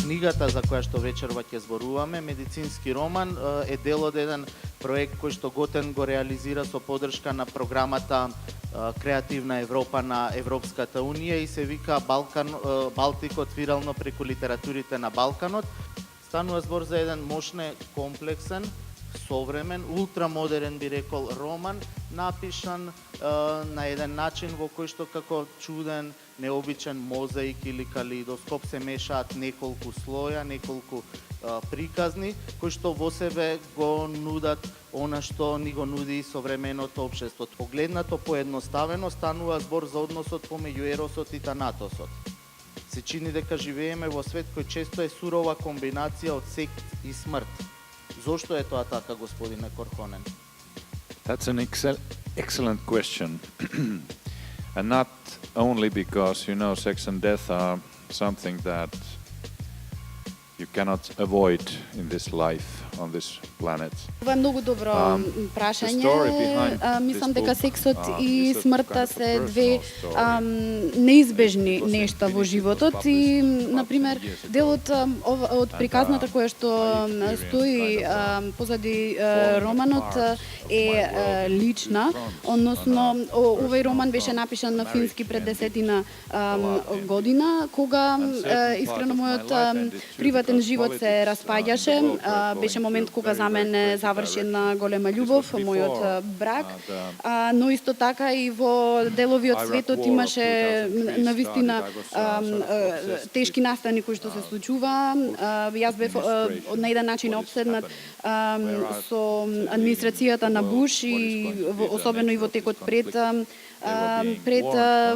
Книгата за која што вечерва ќе зборуваме, Медицински роман, е дел од еден проект кој што Готен го реализира со поддршка на програмата Креативна Европа на Европската Унија и се вика Балтикот вирално преку литературите на Балканот. Станува збор за еден мощне, комплексен, современ, ултрамодерен би рекол роман, напишан на еден начин во кој што како чуден, необичен мозаик или калейдоскоп се мешаат неколку слоја, неколку приказни, кои што во себе го нудат она што ни го нуди современото општество. Погледнато поедноставено станува збор за односот помеѓу еросот и танатосот. Се чини дека живееме во свет кој често е сурова комбинација од секс и смрт. Зошто е тоа така, господине Корхонен? That's an excellent question. And not only because, you know, sex and death are something that you cannot avoid in this life, on this planet. Ова е многу добро прашање. Мислам дека сексот и смртта се две неизбежни нешта во животот и, например, делот од приказната која што стои позади романот е лична, односно овој роман беше напишан на фински пред 10 година, кога искрено мојот приватен живот се распаѓаше, беше момент кога за мене заврши една голема љубов, мојот брак, но исто така и во делови од светот имаше навистина тешки настани кои што се случува. Јас бев на еден начин обседнат со администрацијата на Буш и особено и во текот пред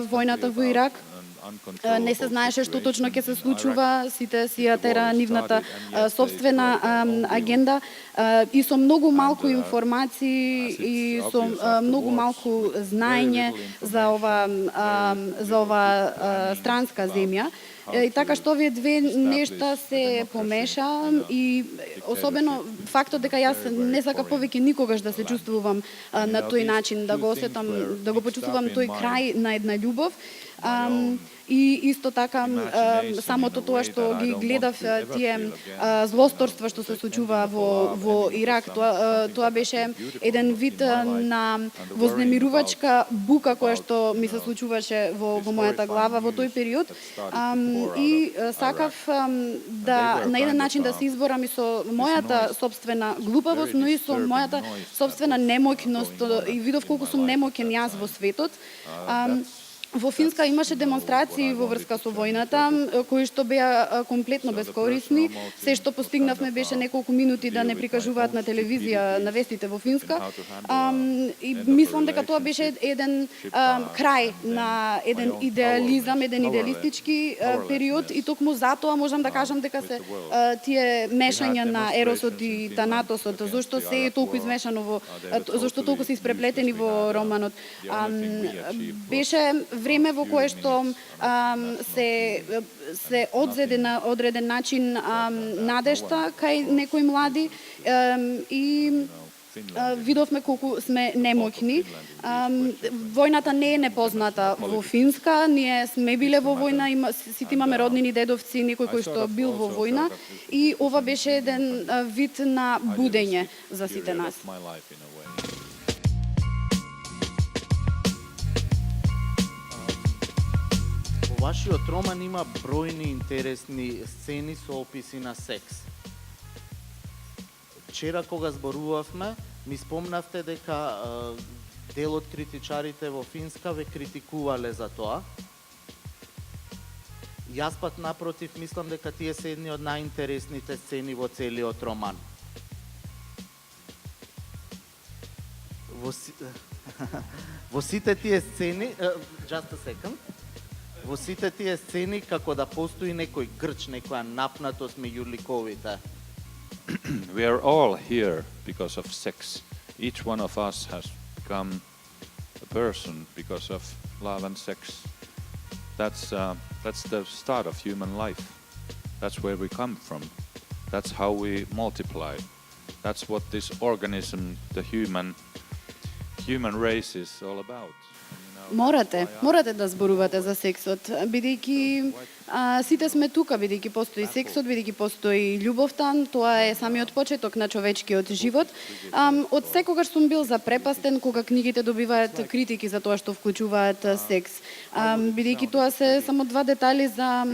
војната во Ирак. Не се знаеше што точно ќе се случува, сите си ја тера нивната собствена агенда и со многу малку информации и со многу малку знаење за ова странска земја. И така што овие две нешта се помеша и особено фактот дека јас не сакам повеќе никогаш да се чувствувам на тој начин, да го осетам, да го почувствувам тој крај на една љубов. И исто така самото тоа што ги гледав тие злосторства што се случува во Ирак, тоа беше еден вид на вознемирувачка бука која што ми се случуваше во мојата глава во тој период и сакав да на еден начин да се изборам и со мојата собствена глупавост, но и со мојата собствена немоќност и видов колку сум немоќен јас во светот. Во Финска имаше демонстрации во врска со војната, кои што беа комплетно бескорисни. Се што постигнавме беше неколку минути да не прикажуваат на телевизија на вестите во Финска. И мислам дека тоа беше еден крај на еден идеализам, еден идеалистички период и токму затоа можам да кажам дека се тие мешања на еросот и танатосот, зошто се е толку измешано зошто толку се испреплетени во романот. Беше време во кое што се одзеде на одреден начин надежта кај некои млади и видовме колку сме немоќни. Војната не е непозната во Финска, ние сме биле во војна, сите имаме роднини, дедовци, некој кој што бил во војна и ова беше еден вид на будење за сите нас. Вашиот роман има бројни интересни сцени со описи на секс. Вчера кога зборувавме, ми спомнавте дека дел од критичарите во Финска ве критикувале за тоа. Јас пат напротив мислам дека тие се едни од најинтересните сцени во целиот роман. Во сите тие сцени, just a second. Во сите тие сцени како да постои некој грч, некоја напнатост меѓу ликовите. We are all here because of sex. Each one of us has become a person because of love and sex. That's the start of human life. That's where we come from. That's how we multiply. That's what this organism, the human race is all about. Морате да зборувате за сексот, бидејќи Сите сме тука, бидејќи постои сексот, бидејќи постои љубовта, тоа е самиот почеток на човечкиот живот. Од секогаш сум бил запрепастен кога книгите добиваат критики за тоа што вклучуваат секс. Бидејќи тоа се само два детали за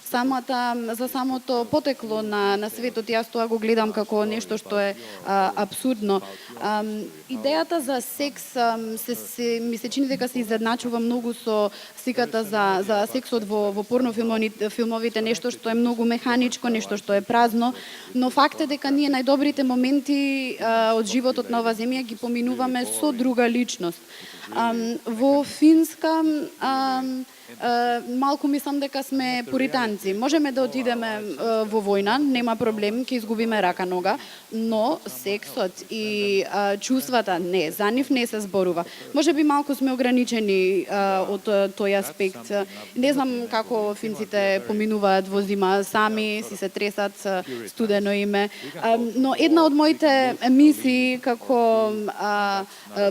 самото потекло на светот. Јас тоа го гледам како нешто што е апсурдно. Идејата за секс ми се чини дека се изедначува многу со сликата за сексот во порнофилмовите, нешто што е многу механичко, нешто што е празно, но факт е дека ние најдобрите моменти од животот на оваа земја ги поминуваме со друга личност. Во Финска малку мислам дека сме пуританци. Можеме да отидеме во војна, нема проблем, ќе изгубиме рака нога, но сексот и чувствата не, за нив не се зборува. Може би малку сме ограничени од тој аспект. Не знам како финците поминуваат во зима, сами си се тресат, студено име. Но една од моите мисии како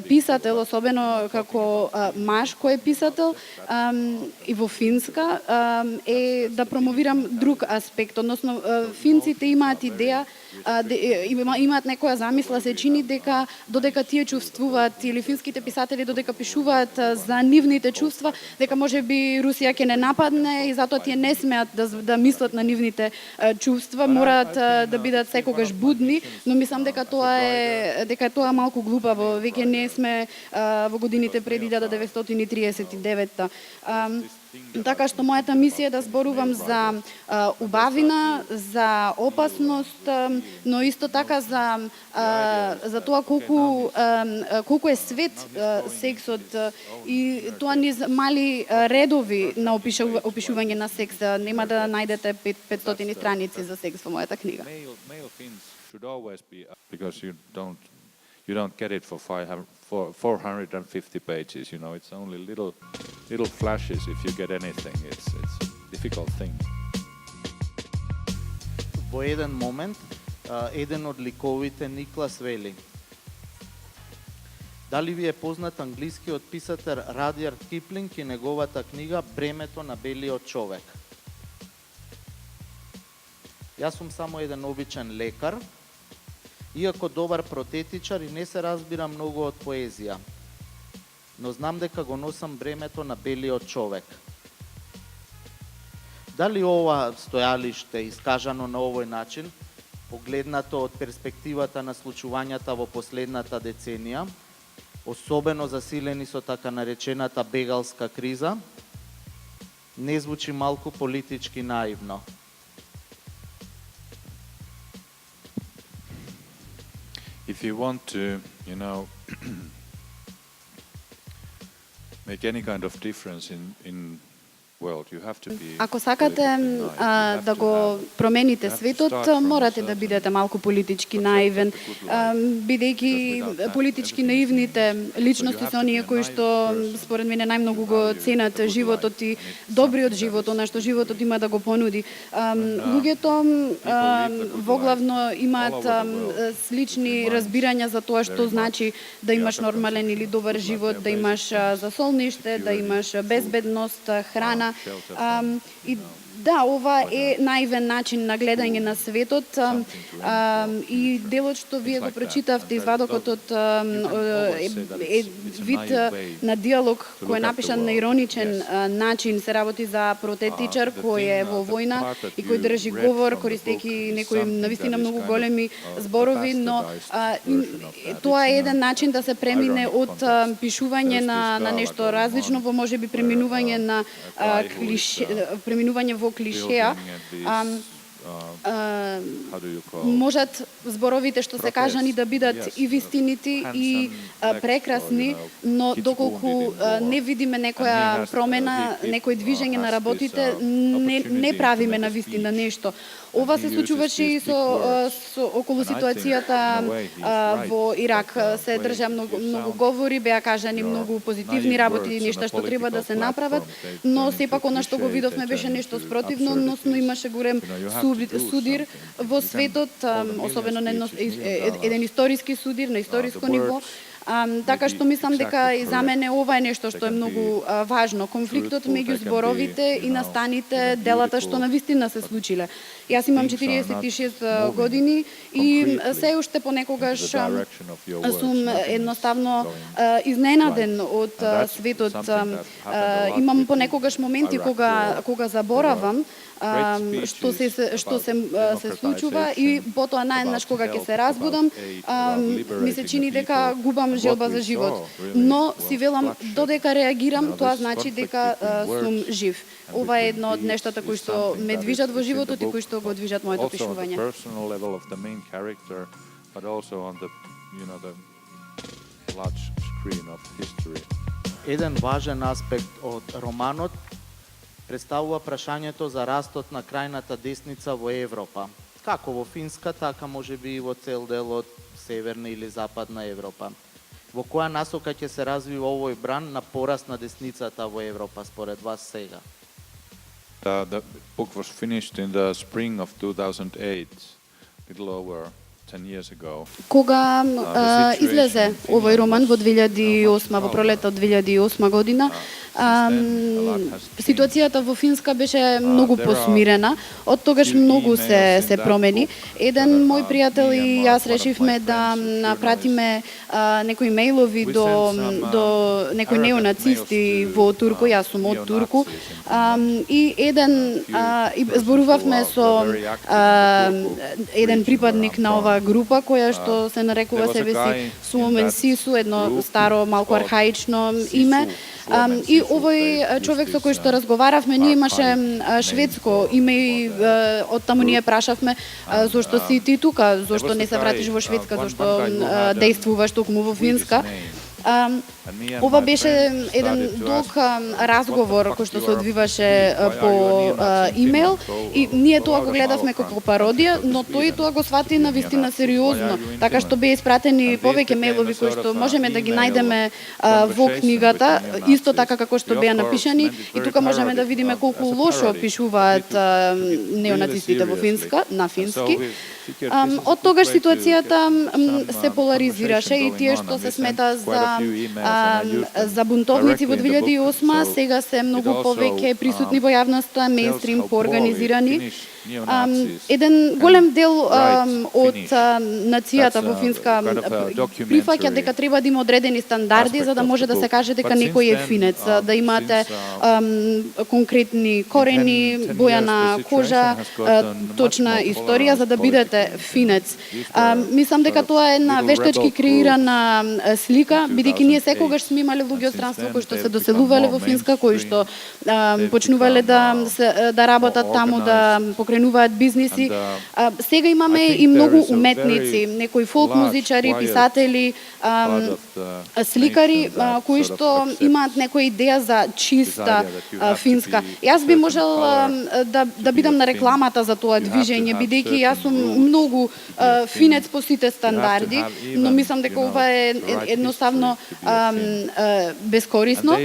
писател, особено како маж кој е писател, и во Финска е да промовирам друг аспект, односно финците имаат идеја, имаат некоја замисла, се чини дека додека тие чувствуваат или финските писатели додека пишуваат за нивните чувства, дека можеби Русија ќе не нападне и затоа тие не смеат да мислат на нивните чувства, мораат да бидат секогаш будни, но мислам дека тоа е малку глупаво, веќе не сме во годините пред 1939. Така што мојата мисија е да зборувам за убавина, за опасност, но исто така за тоа колку е свет сексот и тоа низ мали редови на опишување на секс. Нема да најдете 500 страници за секс во мојата книга. Because you don't get it for 450 pages, you know, it's only little flashes if you get anything. It's a difficult thing. Во еден момент, еден од ликовите Никлас вели: дали ви е познат англискиот писател Радиард Киплинг и неговата книга Бремето на белиот човек? Јас сум само еден обичен лекар, иако добар протетичар и не се разбира многу од поезија, но знам дека го носам бремето на белиот човек. Дали ова стојалиште, искажано на овој начин, погледнато од перспективата на случувањата во последната деценија, особено засилени со така наречената бегалска криза, не звучи малку политички наивно? If you want to, make any kind of difference in world, you have to be. Ако сакате да го промените светот, морате да бидете малку политички наивен, бидејќи политички наивните личности се оние кои што според мене најмногу го ценат животот и добриот живот, она што животот има да го понуди. Луѓето воглавно имаат слични разбирања за тоа што значи да имаш нормален или добар живот, да имаш засолниште, да имаш безбедност, храна. И да, ова е наивен начин на гледање на светот и делот што вие го прочитавте, извадокот од вид на диалог кој е напишан на ироничен начин, се работи за протетичар кој е во војна и кој држи говор користејќи некои навистина многу големи зборови, но тоа е еден начин да се премине од пишување на нешто различно во можеби преминување на преминување во клишеа. Можат зборовите што се кажани да бидат и вистинити и прекрасни, но доколку не видиме некоја промена, некој движење на работите, не правиме на вистина нешто. Ова се случуваше и со околу ситуацијата во Ирак. Се држа многу говори, беа кажани многу позитивни работи, нешта што треба да се направат, но сепак она што го видовме беше нешто спротивно, односно имаше голем судир во светот, особено на еден историски судир, на историско ниво, Така што мислам дека и за correct. мене ова е нешто што е They can многу важно. Конфликтот fruitful, меѓу they can зборовите be, и настаните, beautiful, делата што навистина се случиле. Јас имам things are not 46 moving години и concretely се уште понекогаш into the direction of your words. сум Nothing is едноставно going изненаден right. од And that's светот. something that happened a lot Имам with понекогаш the моменти Iraq кога war. заборавам Great што се speeches се случува и about потоа наеднаш about кога ќе health, се разбудам, about aid, about ми се liberating чини the дека people. губам And желба what за we живот. saw really Но was си велам bloodshed. додека реагирам, You know, тоа this значи conflict дека between сум words жив. and Ова е between едно од deeds нештата кои is што something ме that движат is во in the животот и book. кои што го движат моето Also on the пишување. personal level of the main character, but also on the, the large screen of history. Еден важен аспект од романот представува прашањето за растот на крајната десница во Европа. Како во Финска, така можеби и во цел дел од Северна или Западна Европа. Во која насока ќе се развива овој бран на пораст на десницата во Европа според вас сега? The book was finished in the spring of 2008, little over 10 years ago. Кога The situation излезе in Finland овој роман во was 2008, во much пролетот 2008 година, ситуацијата во Финска беше многу there are посмирена. Од тогаш few многу emails се in that промени. book Еден that, мој пријател me и and јас one of my решивме да friends, напратиме некои мејлови We до sent some, до некои arrogant неонацисти mails to, во Турку. Јас сум од Турку. И еден и зборувавме со еден припадник на оваа група која што се нарекува себе си Суомен Сису, едно старо, малку архаично име. И овој човек со кој што разговаравме, ние имаше шведско име и од таму ние прашавме зошто си ти тука, зошто не се вратиш во Шведска, зошто действуваш токму во Финска. Ова беше еден долг разговор кој што се одвиваше по имејл и ние тоа го гледавме како пародија, но тој тоа го свати на вистина сериозно, така што беа испратени повеќе мејлови кои што можеме да ги најдеме во книгата, исто така како што беа напишани и тука можеме да видиме колку лошо пишуваат неонацистите во Финска, на фински. Од тогаш ситуацијата се поларизираше и тие што се смета за бунтовници во 2008 сега се многу повеќе присутни во јавноста, мејнстрим, поорганизирани. Еден голем дел од нацијата во Финска прифаќа дека треба да има одредени стандарди за да може да се каже дека некој е финец, да имате конкретни корени, боја на кожа, точна историја за да бидете финец. Мислам дека тоа е една вештачки креирана слика, бидејќи ние секогаш сме имале луѓе од странство кои што се доселувале во Финска, кои што почнувале да работат таму, да покренуваат бизниси. Сега имаме и многу уметници, некои фолк музичари, писатели, сликари кои што имаат некоја идеја за чиста Финска. Јас би можел да бидам на рекламата за тоа движење, бидејќи јас сум многу финец по сите стандарди, но мислам дека ова е едноставно бескорисно.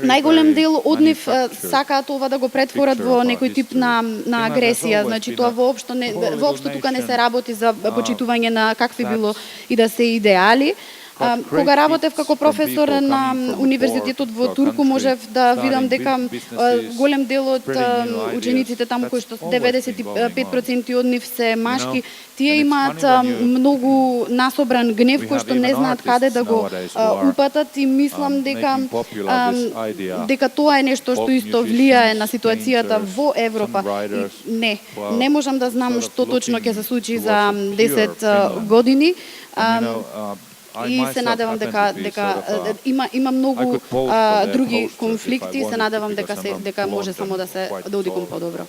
Најголем дел од нив сакаат ова да го претворат во некој тип на агресија, значи тоа воопшто тука не се работи за почитување на какви било и да се идеали. Кога работев како професор на универзитетот во Турку, можев да видам дека голем дел од учениците таму кои што 95% од нив се машки, тие имаат многу насобран гнев кој што не знаат каде да го упатат и мислам дека тоа е нешто што исто влијае на ситуацијата во Европа. Не можам да знам што точно ќе се случи за 10 години. И се надевам дека има многу други конфликти, се надевам дека може само да оди кон подобро.